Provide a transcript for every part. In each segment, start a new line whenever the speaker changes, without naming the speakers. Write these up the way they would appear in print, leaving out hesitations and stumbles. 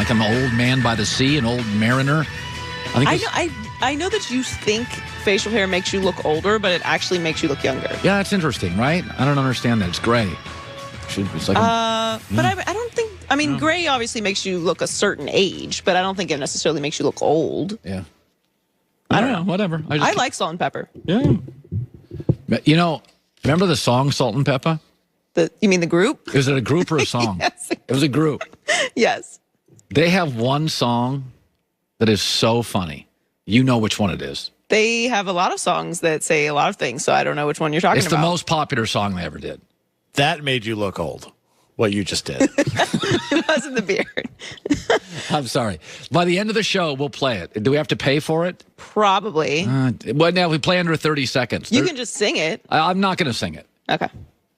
Like I'm an old man by the sea, an old mariner.
I know that you think facial hair makes you look older, but it actually makes you look younger.
Yeah, that's interesting, right? I don't understand that. It's gray. It's like
but I don't think. I mean, gray obviously makes you look a certain age, but I don't think it necessarily makes you look old.
Yeah. I don't know. Whatever.
I like salt and pepper.
Yeah. You know, remember the song Salt and Pepper?
You mean the group?
Is it a group or a song?
Yes.
It was a group.
Yes.
They have one song that is so funny. You know which one it is.
They have a lot of songs that say a lot of things, so I don't know which one you're talking about.
It's the most popular song they ever did.
That made you look old, what you just did.
It wasn't the beard.
I'm sorry. By the end of the show, we'll play it. Do we have to pay for it?
Probably.
Well, now we play under 30 seconds.
You can just sing it.
I'm not going to sing it.
Okay.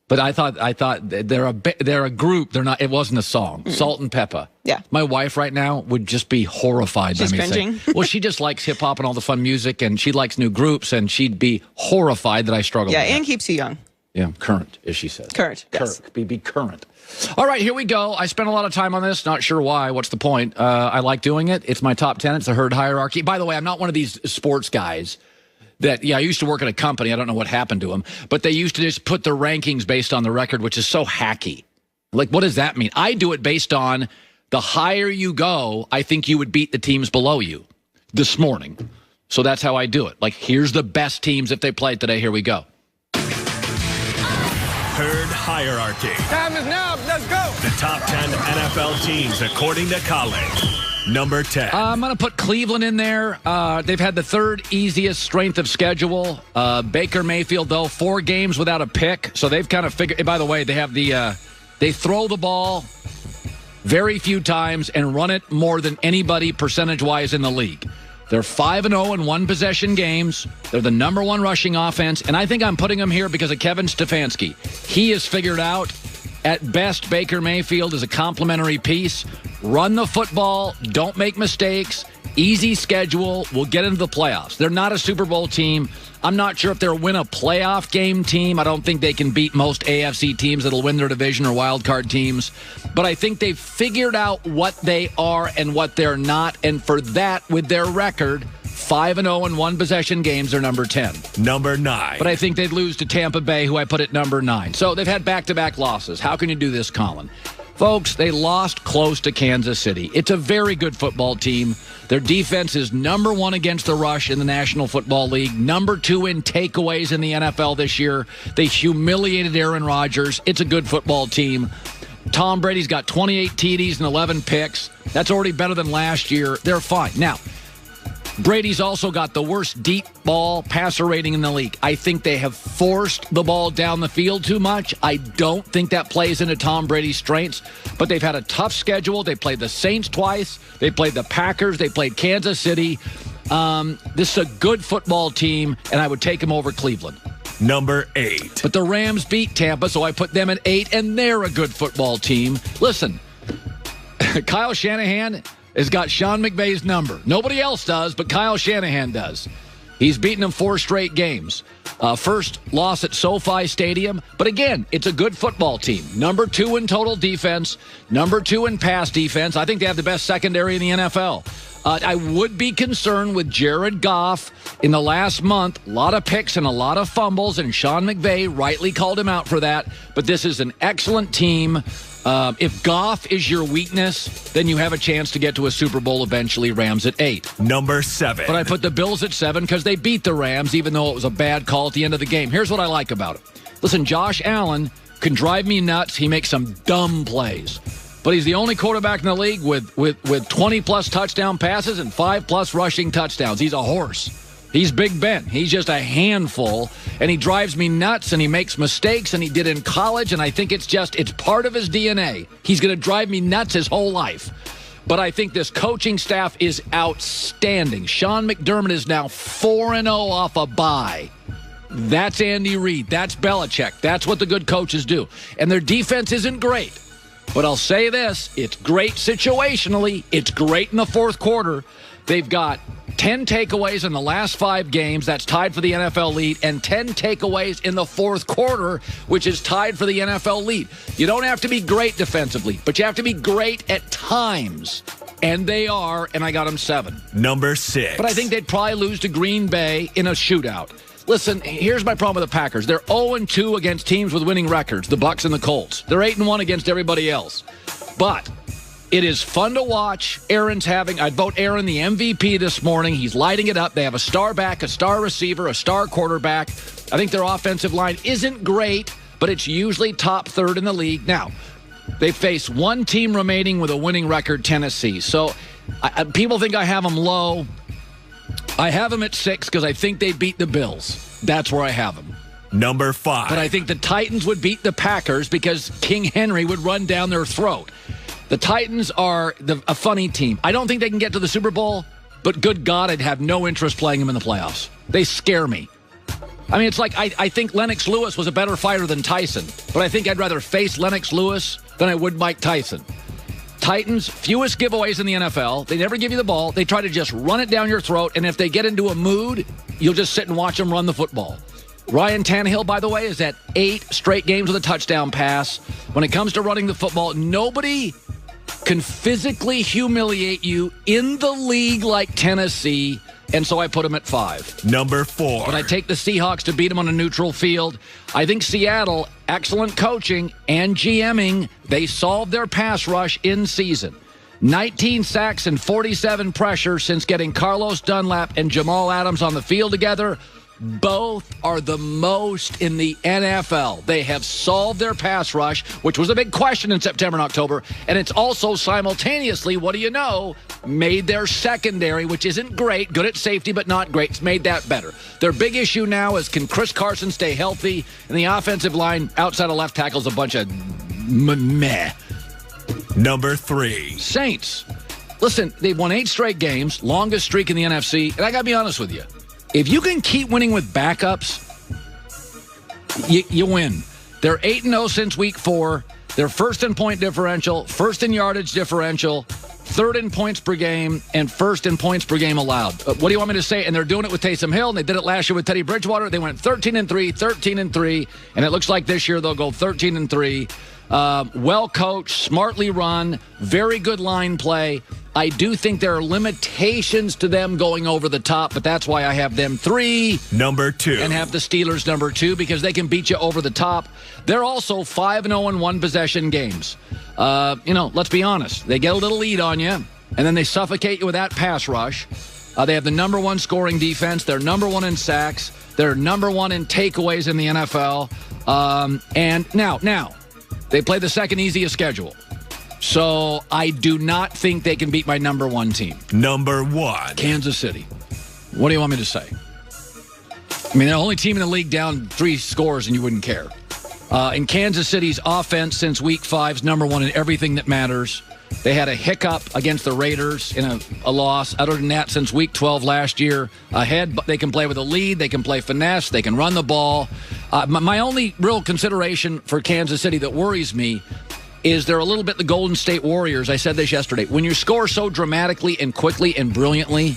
But I thought they're a group. They're not. It wasn't a song. Salt and Pepper.
Yeah.
My wife right now would just be horrified by me
cringing.
saying, well, she just likes hip hop and all the fun music, and she likes new groups, and she'd be horrified that I struggle.
Yeah,
with
and
that.
keeps you young.
Yeah, current, as she says.
Current. Yes.
Be current. All right, here we go. I spent a lot of time on this. Not sure why. What's the point? I like doing it. It's my top 10. It's a herd hierarchy. By the way, I'm not one of these sports guys that, I used to work at a company. I don't know what happened to them. But they used to just put the rankings based on the record, which is so hacky. Like, what does that mean? I do it based on the higher you go, I think you would beat the teams below you this morning. So that's how I do it. Like, here's the best teams if they played today. Here we go.
Herd hierarchy.
Time is now. Let's go.
The top 10 NFL teams according to Colin. Number 10.
I'm going to put Cleveland in there. They've had the third easiest strength of schedule. Baker Mayfield, though, 4 games without a pick. So they've kind of figured. By the way, they have they throw the ball very few times and run it more than anybody percentage-wise in the league. They're 5-0 in one-possession games. They're the number 1 rushing offense. And I think I'm putting them here because of Kevin Stefanski. He has figured out, at best, Baker Mayfield is a complimentary piece. Run the football. Don't make mistakes. Easy schedule. We'll get into the playoffs. They're not a Super Bowl team. I'm not sure if they'll win a playoff game team. I don't think they can beat most AFC teams that'll win their division or wild card teams. But I think they've figured out what they are and what they're not. And for that, with their record, 5-0 in one-possession games, they're number 10.
Number 9.
But I think they'd lose to Tampa Bay, who I put at number 9. So they've had back-to-back losses. How can you do this, Colin? Folks, they lost close to Kansas City. It's a very good football team. Their defense is number 1 against the rush in the National Football League, number 2 in takeaways in the NFL this year. They humiliated Aaron Rodgers. It's a good football team. Tom Brady's got 28 TDs and 11 picks. That's already better than last year. They're fine. Now, Brady's also got the worst deep ball passer rating in the league. I think they have forced the ball down the field too much. I don't think that plays into Tom Brady's strengths, but they've had a tough schedule. They played the Saints twice. They played the Packers. They played Kansas City. This is a good football team, and I would take them over Cleveland.
Number 8.
But the Rams beat Tampa, so I put them at 8, and they're a good football team. Listen, Kyle Shanahan has got Sean McVay's number. Nobody else does, but Kyle Shanahan does. He's beaten them 4 straight games. First loss at SoFi Stadium. But again, it's a good football team. Number 2 in total defense. Number 2 in pass defense. I think they have the best secondary in the NFL. I would be concerned with Jared Goff in the last month. A lot of picks and a lot of fumbles, and Sean McVay rightly called him out for that. But this is an excellent team. If Goff is your weakness, then you have a chance to get to a Super Bowl eventually. Rams at 8.
Number 7.
But I put the Bills at 7 because they beat the Rams, even though it was a bad call at the end of the game. Here's what I like about it. Listen, Josh Allen can drive me nuts. He makes some dumb plays. But he's the only quarterback in the league with 20-plus touchdown passes and 5-plus rushing touchdowns. He's a horse. He's Big Ben. He's just a handful, and he drives me nuts, and he makes mistakes, and he did in college, and I think it's part of his DNA. He's going to drive me nuts his whole life. But I think this coaching staff is outstanding. Sean McDermott is now 4-0 off a bye. That's Andy Reid. That's Belichick. That's what the good coaches do. And their defense isn't great. But I'll say this, it's great situationally. It's great in the fourth quarter. They've got 10 takeaways in the last 5 games. That's tied for the NFL lead. And 10 takeaways in the fourth quarter, which is tied for the NFL lead. You don't have to be great defensively, but you have to be great at times. And they are, and I got them 7.
Number 6.
But I think they'd probably lose to Green Bay in a shootout. Listen, here's my problem with the Packers. They're 0-2 against teams with winning records, the Bucs and the Colts. They're 8-1 against everybody else. But it is fun to watch. I'd vote Aaron the MVP this morning. He's lighting it up. They have a star back, a star receiver, a star quarterback. I think their offensive line isn't great, but it's usually top third in the league. Now, they face one team remaining with a winning record, Tennessee. So people think I have them low. I have them at 6 because I think they beat the Bills. That's where I have them.
Number 5.
But I think the Titans would beat the Packers because King Henry would run down their throat. The Titans are a funny team. I don't think they can get to the Super Bowl, but good God, I'd have no interest playing them in the playoffs. They scare me. I mean, it's like I think Lennox Lewis was a better fighter than Tyson, but I think I'd rather face Lennox Lewis than I would Mike Tyson. Titans, fewest giveaways in the NFL. They never give you the ball. They try to just run it down your throat, and if they get into a mood, you'll just sit and watch them run the football. Ryan Tannehill, by the way, is at 8 straight games with a touchdown pass. When it comes to running the football, nobody can physically humiliate you in the league like Tennessee, and so I put them at 5.
Number 4.
But I take the Seahawks to beat them on a neutral field. I think Seattle, excellent coaching and GMing, they solved their pass rush in season. 19 sacks and 47 pressure since getting Carlos Dunlap and Jamal Adams on the field together. Both are the most in the NFL. They have solved their pass rush, which was a big question in September and October. And it's also simultaneously, what do you know, made their secondary, which isn't great, good at safety, but not great. It's made that better. Their big issue now is, can Chris Carson stay healthy? And the offensive line outside of left tackle is a bunch of meh.
Number 3.
Saints. Listen, they've won 8 straight games, longest streak in the NFC. And I got to be honest with you. If you can keep winning with backups, you win. They're 8-0 since week 4. They're first in point differential, first in yardage differential, third in points per game, and first in points per game allowed. What do you want me to say? And they're doing it with Taysom Hill, and they did it last year with Teddy Bridgewater. They went 13-3, 13-3, and it looks like this year they'll go 13-3. Well coached, smartly run, very good line play. I do think there are limitations to them going over the top, but that's why I have them 3.
Number 2.
And have the Steelers number 2 because they can beat you over the top. They're also 5-0 in one-possession games. Let's be honest. They get a little lead on you, and then they suffocate you with that pass rush. They have the number 1 scoring defense. They're number 1 in sacks. They're number 1 in takeaways in the NFL. And now, they play the second easiest schedule. So I do not think they can beat my number 1 team.
Number 1.
Kansas City. What do you want me to say? I mean, they're the only team in the league down 3 scores and you wouldn't care. In Kansas City's offense since week 5 is number 1 in everything that matters. They had a hiccup against the Raiders in a loss. Other than that, since week 12 last year, ahead, they can play with a lead. They can play finesse. They can run the ball. My only real consideration for Kansas City that worries me is they're a little bit the Golden State Warriors. I said this yesterday. When you score so dramatically and quickly and brilliantly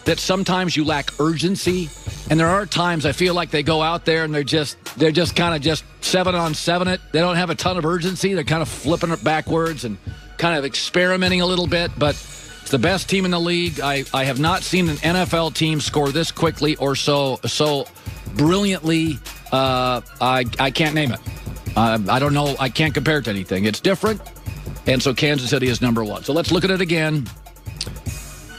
that sometimes you lack urgency, and there are times I feel like they go out there and they're just kind of just 7-on-7 it. They don't have a ton of urgency. They're kind of flipping it backwards and kind of experimenting a little bit, but it's the best team in the league. I have not seen an NFL team score this quickly or so brilliantly. I can't name it. I don't know. I can't compare it to anything. It's different, and so Kansas City is number 1. So let's look at it again.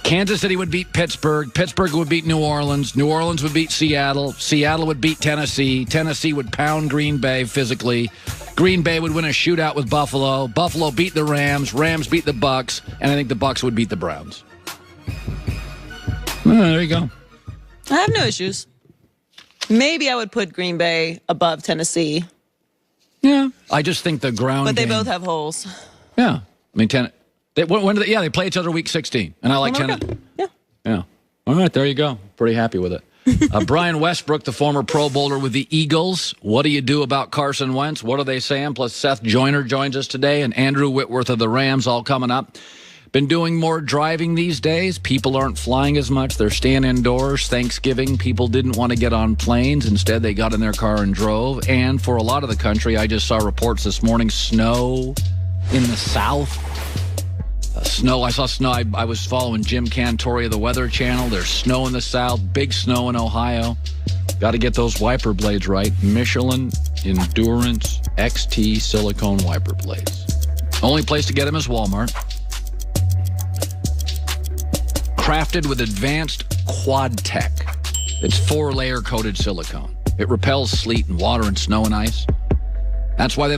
Kansas City would beat Pittsburgh. Pittsburgh would beat New Orleans. New Orleans would beat Seattle. Seattle would beat Tennessee. Tennessee would pound Green Bay physically. Green Bay would win a shootout with Buffalo. Buffalo beat the Rams. Rams beat the Bucks. And I think the Bucks would beat the Browns. There you go.
I have no issues. Maybe I would put Green Bay above Tennessee.
Yeah. I just think the ground
But they
game,
both have holes.
Yeah. I mean, they play each other week 16. And I like Tennessee. Yeah. All right, there you go. Pretty happy with it. Brian Westbrook, the former Pro Bowler with the Eagles. What do you do about Carson Wentz? What are they saying? Plus, Seth Joyner joins us today, and Andrew Whitworth of the Rams all coming up. Been doing more driving these days. People aren't flying as much. They're staying indoors. Thanksgiving, people didn't want to get on planes. Instead, they got in their car and drove. And for a lot of the country, I just saw reports this morning, snow in the south. Snow. I saw snow. I was following Jim Cantori of the Weather Channel. There's snow in the south, big snow in Ohio. Got to get those wiper blades right. Michelin Endurance XT silicone wiper blades. Only place to get them is Walmart. Crafted with advanced quad tech. It's 4-layer coated silicone. It repels sleet and water and snow and ice. That's why they